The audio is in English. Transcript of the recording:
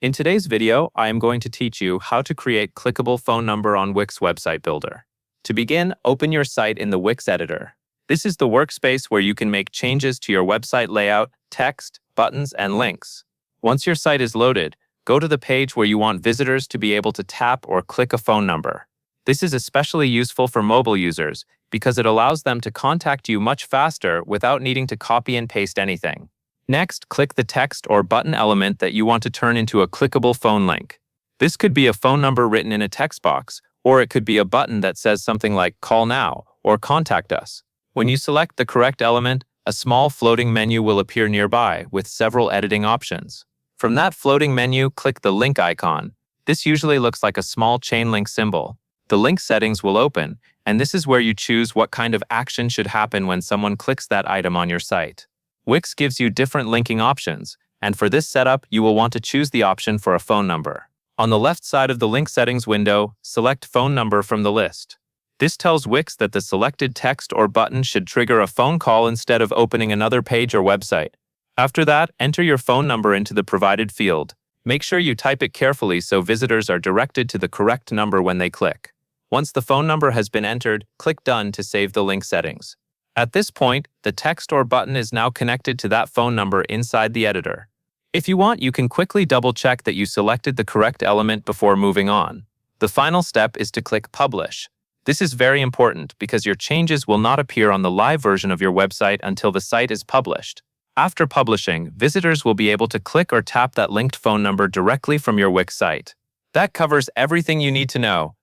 In today's video, I am going to teach you how to create clickable phone number on Wix Website Builder. To begin, open your site in the Wix editor. This is the workspace where you can make changes to your website layout, text, buttons, and links. Once your site is loaded, go to the page where you want visitors to be able to tap or click a phone number. This is especially useful for mobile users because it allows them to contact you much faster without needing to copy and paste anything. Next, click the text or button element that you want to turn into a clickable phone link. This could be a phone number written in a text box, or it could be a button that says something like "Call now" or "Contact us." When you select the correct element, a small floating menu will appear nearby with several editing options. From that floating menu, click the link icon. This usually looks like a small chain link symbol. The link settings will open, and this is where you choose what kind of action should happen when someone clicks that item on your site. Wix gives you different linking options, and for this setup, you will want to choose the option for a phone number. On the left side of the link settings window, select phone number from the list. This tells Wix that the selected text or button should trigger a phone call instead of opening another page or website. After that, enter your phone number into the provided field. Make sure you type it carefully so visitors are directed to the correct number when they click. Once the phone number has been entered, click Done to save the link settings. At this point, the text or button is now connected to that phone number inside the editor. If you want, you can quickly double-check that you selected the correct element before moving on. The final step is to click Publish. This is very important because your changes will not appear on the live version of your website until the site is published. After publishing, visitors will be able to click or tap that linked phone number directly from your Wix site. That covers everything you need to know.